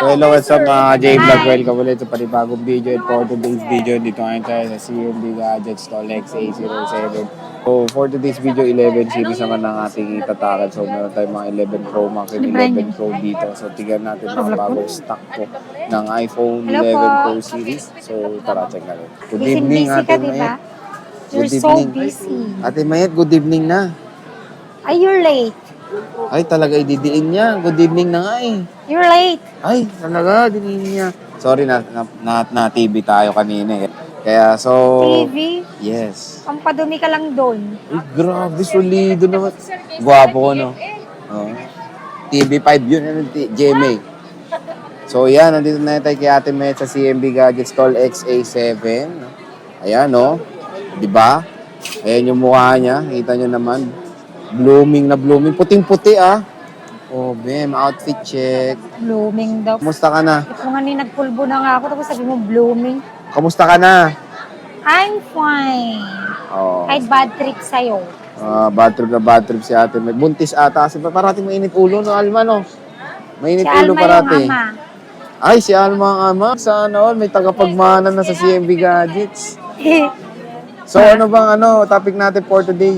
hello, what's up mga J-Vlog? Hi. Welcome ulit sa panibagong video. And for today's video, dito ngayon tayo sa CMB Gadgets Stall XA07. So, for today's video, 11 series naman ang ating itatakan. So, meron tayong mga 11 Pro Max and 11 Pro dito. So, tignan natin mga bagong stock po ng iPhone 11 Pro series. So, tara, check natin. Good evening, Busy Ate ka, di Mayet. ba? You're Good so evening. busy. Ate Mayet, good evening na. Ay, you're late. Ay, talaga ididiin niya. Good evening na nga eh. You're late. Ay, talaga, dinihin niya. Sorry, na TV tayo kanina eh. Kaya, so... TV? Yes. Ang padumi ka lang doon. Uy, grabe, solido naman. Gwapo ko, no? Oh. TV5 yun, ano, GMA. So, yan, nandito na tayo kay Ate Met sa CMB Gadgets Stall XA7. Ayan, no? Diba? Ayan yung mukha niya. Kita nyo naman. Blooming na blooming. Puting-puti, ah. Oh, Bem, outfit check. Blooming daw. Kumusta ka na? Ito nga nagpulbo na nga ako tapos sabi mo blooming. Kamusta ka na? I'm fine. Oh. Kahit bad trip sa'yo. Bad trip si ate. May buntis ata. Kasi parating mainit ulo, no, Alma, no? Mainit Si ulo Alma parati. yung ama. Ay, si Alma ang ama. Sana all, may tagapagmana na sa CMB Gadgets. So, ano bang topic natin for today?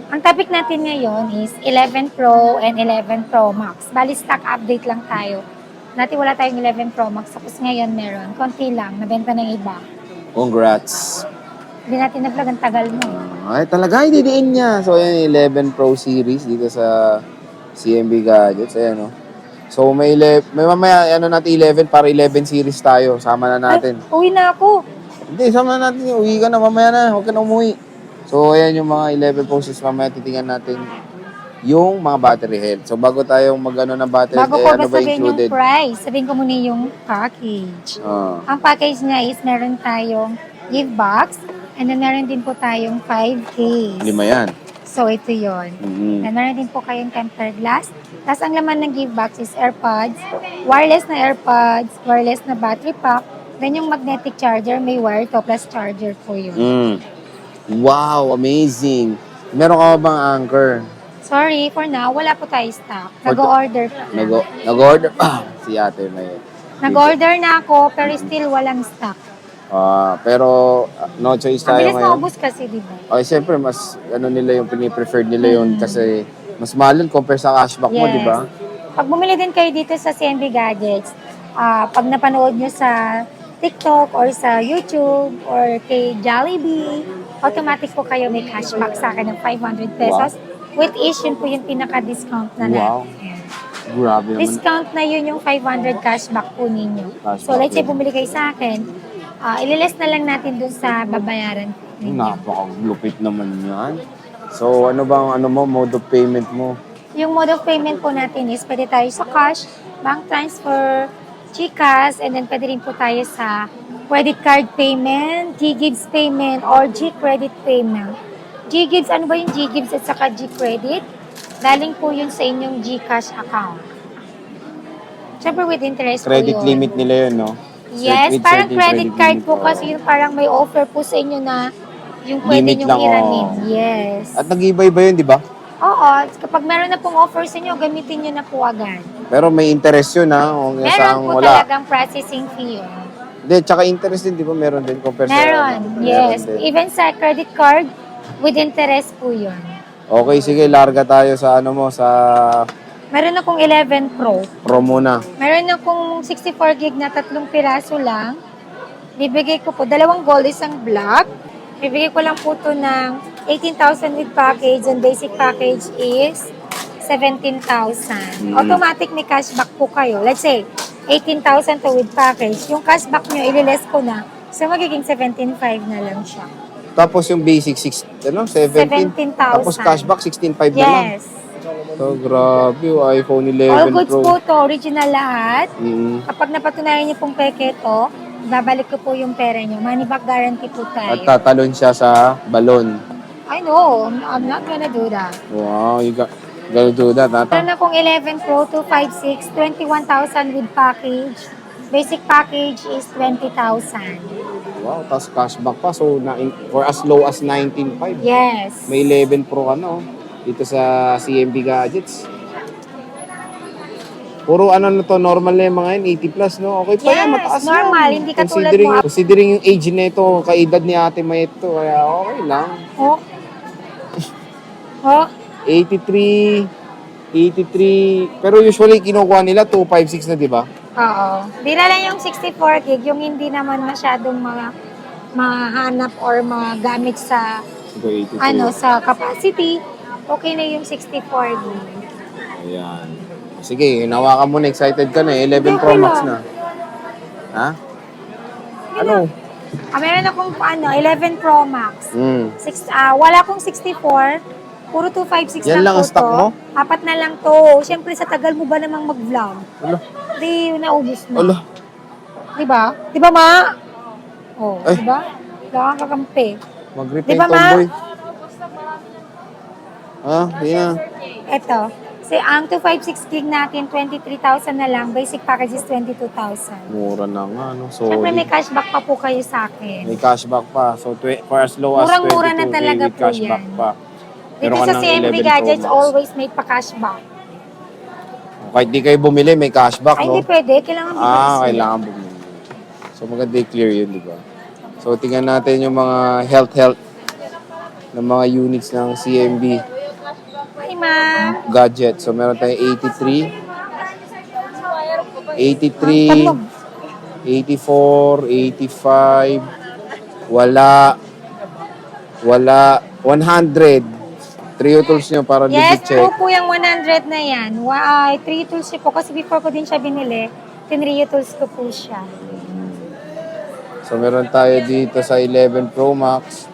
Ang topic natin ngayon is 11 Pro and 11 Pro Max. Bali, stock update lang tayo. Dati wala tayong 11 Pro Max, tapos ngayon meron. Konti lang, nabenta ng iba. Congrats. Hindi natin na-vlog, ang tagal mo. Ay, talaga, ididiin niya. So, ayan, 11 Pro series dito sa CMB Gadgets. Ayan, no? So, may mamaya, natin 11 para 11 series tayo. Sama na natin. Ay, uwi na ako. Hindi, sama na natin. Uwi ka na, mamaya na. Huwag ka na umuwi. So, ayan yung mga 11 poses. Mamaya titingnan natin yung mga battery health. So, bago tayong ng battery health, Bago ko ano ba sabihin included? yung price, sabihin ko muna yung package. Ang package niya is meron tayong gift box and then meron din po tayong 5 case. 5 yan. So, ito yun. Mm-hmm. And meron din po kayong tempered glass. Tapos ang laman ng gift box is AirPods, wireless na battery pack, then yung magnetic charger, may wire to plus charger po yun. Wow, amazing. Meron ka bang anchor? Sorry, for now, wala po tayo stock. Nag-order pa. Nag-order pa. Si ate may... Nag-order na ako, pero still walang stock. Pero no choice Ang tayo bilis ngayon. maubos kasi, di ba? Ay, siyempre, mas nila yung pinipreferred nila yun kasi mas mahal yun compare sa cashback mo, di ba? Pag bumili din kayo dito sa CMB Gadgets, pag napanood nyo sa TikTok or sa YouTube or kay Jollibee, automatic po kayo may cashback sa akin ng 500 pesos. Wow. With each, yun po yung pinaka-discount na natin. Grabe naman. Discount na yun yung 500 cashback po ninyo. So, let's say bumili kayo sa akin, ililess na lang natin dun sa babayaran ninyo. Napaka-lupit naman yan. So, ano bang mode of payment mo? Yung mode of payment po natin is pwede tayo sa cash, bank transfer, GCash, and then pwede rin po tayo sa credit card payment, G-Gives payment, or G-Credit payment. G-Gives, ano ba yung G-Gives at saka G-Credit? Galing po yun sa inyong GCash account. Siyempre with interest Credit po yun. limit nila yun, no? Yes, parang credit card po kasi yun parang may offer po sa inyo na yung pwede limit nyong lang, iranin. Yes. At nag-iba-iba yun, di ba? Oo, kapag meron na pong offer sa inyo, gamitin nyo na po agad. Pero may interest yun, ha? Meron po talagang processing fee yun. Hindi, tsaka interest din, di ba? Meron din compare sa... Meron, yes. Meron din. Even sa credit card, with interest po yun. Okay, sige, larga tayo sa sa... Meron akong 11 Pro. Pro muna. Meron akong 64 gig na 3 piraso lang. Bibigay ko po, 2 gold, isang black. Bibigay ko lang po to ng 18,000 with package and basic package is 17,000. Automatic may cashback po kayo. Let's say, 18,000 to with package. Yung cashback nyo, ililess ko na. So, magiging 17,500 na lang siya. Tapos yung basic 17? 17,000. Tapos cashback 16,500 na lang. Yes. So, grabe yung iPhone 11 All goods Pro. po to, original lahat. Kapag napatunayan niyo pong peke to, babalik ko po yung pera niyo. Money back guarantee po At tayo. tatalon siya sa balon. I know, I'm not gonna do that. Wow, you gonna do that, Tata? Meron akong 11 Pro 256, 21,000 with package. Basic package is 20,000. Wow, tapos cashback pa. So, for as low as 19,500. Yes. May 11 Pro dito sa CMB Gadgets. Puro ano na to, normal na yung mga yun, 80 plus, no? Okay pa yan, Yes, mataas normal. yan. Hindi katulad Considering, mo. considering yung age nito, kaedad ni Ate Mayet to, kaya okay lang. Oh. Oh. 83, 83, pero usually kinukuha nila 256 na, di ba? Oo. Di na lang yung 64 gig, yung hindi naman masyadong mahanap or magamit sa Ito, 83. sa capacity. Okay na yung 64 gig. Ayan. Sige, hinawakan mo na, excited ka na, 11 Hindi, Pro okay Max lang. na. Ha? Ano? Meron akong 11 Pro Max. Hmm. Wala akong 64. Puro 256 Yan lang po ang stock to. mo? 4 na lang to. Siyempre, sa tagal mo ba namang mag-vlog? Ala. Di, naubos na. Ala. Diba? Diba, ma? Oh, Ay. diba? Wala kang kakampi. Mag-repent, Diba, ma? tomboy. Ha? Di na. Eto. Ang 256 gig natin, 23,000 na lang. Basic package is 22,000. Mura na nga, no? Siyempre, may Solid. cashback pa po kayo sa akin. May cashback pa. So, for as low as 22 Murang-mura na talaga with po cashback yan. pa. Dito Meron ka sa ng CMB 11 Pro Gadgets, Max. always may pa-cashback. Kahit di kayo bumili, may cashback, Ay, no? hindi pwede. Kailangan bigyan Kailangan bumili. So, maganda i-clear yun, di ba? So, tingnan natin yung mga health ng mga units ng CMB Hi, ma'am. gadget. So, meron tayong 83, 83, Tatlong. 84, 85, wala, 100. Trio tools nyo para Yes, legit check. po yung 100 na yan. Wow, 3 tools po. Kasi before ko din siya binili, tinrio tools ko po siya. So, meron tayo dito sa 11 Pro Max,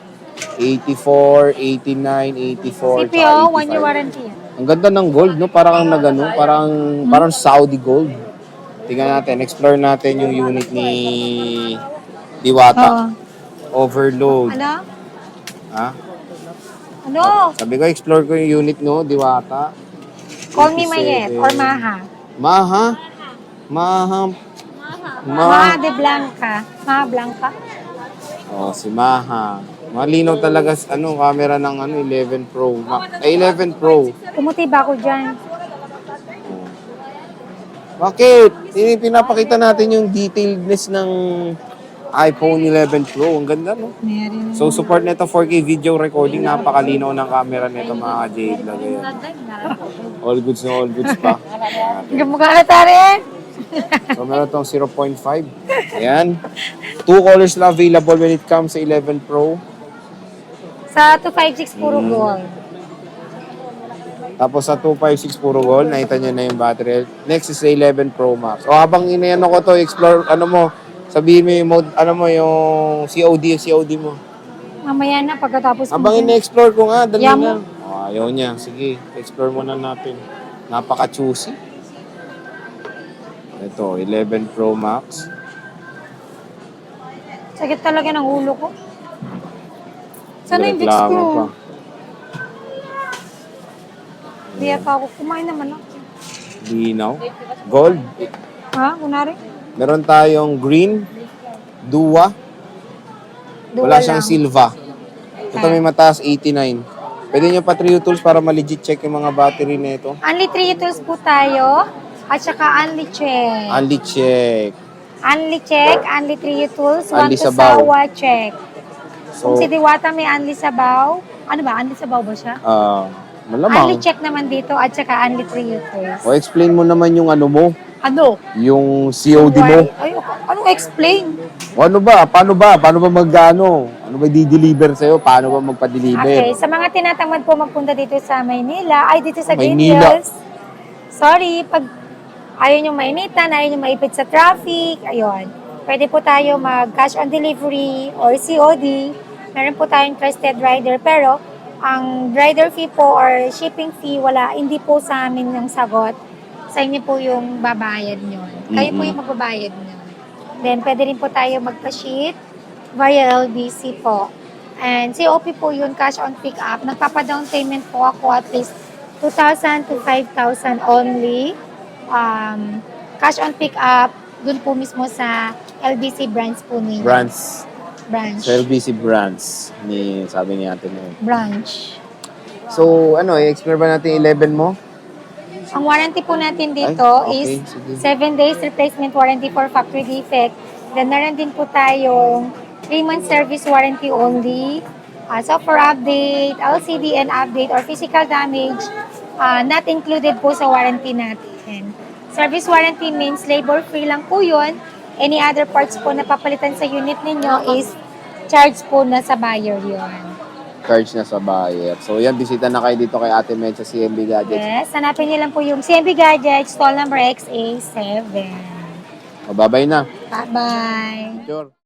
84, 89, 84, CPO, 1 tsaka year 85. warranty yan. Ang ganda ng gold, no? Parang nagano, parang Saudi gold. Tingnan natin, explore natin yung unit ni Diwata. Overload. Ano? Ha? Ano? Sabi ko, explore ko yung unit no, Diwata. Call me 87. Mayet or Maha. Maha? Maha Maha de Blanca. Maha Blanca. Oh, si Maha. Malinaw talaga camera ng 11 Pro. 11 Pro. Pumuti ba ako dyan? Bakit? Pinapakita natin yung detailedness ng iPhone 11 Pro. Ang ganda, no? Meron. So, support nito 4K video recording. Napakalinaw ng camera nito, mga ka-Jade. All goods na all goods pa. Gamukha na rin. So, meron itong 0.5. Ayan. 2 colors na available when it comes sa 11 Pro. Sa 256 puro gold. Tapos sa 256 puro gold, nakita nyo na yung battery health. Next is the 11 Pro Max. O habang inayan ko to, explore, sabihin mo yung mode, yung COD mo. Mamaya na pagkatapos Habang ina-explore ko nga, dali Yaw na. mo. Ayaw niya. Sige, explore muna natin. Napaka-choosy. Ito, 11 Pro Max. Sakit talaga ng ulo ko. Sana yung Vicks Reklamo ko? pa. Hindi pa ako. Kumain naman ako. Linaw. Gold. Ha? Kunwari? Meron tayong green. Dua. Wala siyang silva. Ito may mataas, 89. Pwede nyo pa trio tools para ma-legit check yung mga battery na ito. Only 3 tools po tayo. At saka only check. Only check. Only check, only 3 tools. Only One to sabaw. sawa check. Kung So, si Diwata may only sabaw. Ano ba? Only sabaw ba siya? malamang. Only check naman dito at saka only 3 tools. O, explain mo naman yung mo. Ano? Yung COD mo. Ay, anong explain? O, ano ba? Paano ba? Paano ba mag-ano? Ano ba di-deliver sa'yo? Paano ba magpa-deliver? Okay, sa mga tinatamad po magpunta dito sa Maynila, ay dito sa Green Maynila. Hills. Sorry, pag ayaw nyo mainitan, ayaw nyo maipit sa traffic, ayun. Pwede po tayo mag-cash on delivery or COD. Meron po tayong trusted rider, pero ang rider fee po or shipping fee, hindi po sa amin yung sagot. Sa inyo po yung babayad nyo. Kayo po yung magbabayad nyo. Then, pwede rin po tayo magpa-ship via LBC po. And COP po yun, cash on pick-up. Nagpapa-down payment po ako at least 2,000 to 5,000 only. Cash on pick-up, dun po mismo sa LBC branch po ninyo. Branch. Branch. Sa LBC branch. Sabi ni ate mo. Branch. So, i-explore ba natin 11 mo? Ang warranty po natin dito Ay, okay, is sige. 7 days replacement warranty for factory defect. Then meron din po tayong 3-month service warranty only. Software update, LCD and update, or physical damage, not included po sa warranty natin. Service warranty means labor-free lang po yun. Any other parts po na papalitan sa unit ninyo is charge po na sa buyer yun. Charge na sa buyer. So yan, bisita na kayo dito kay Ate Med sa CMB Gadgets. Yes, hanapin niyo lang po yung CMB Gadgets, stall number XA7. Mababay na. Bye-bye! Sure.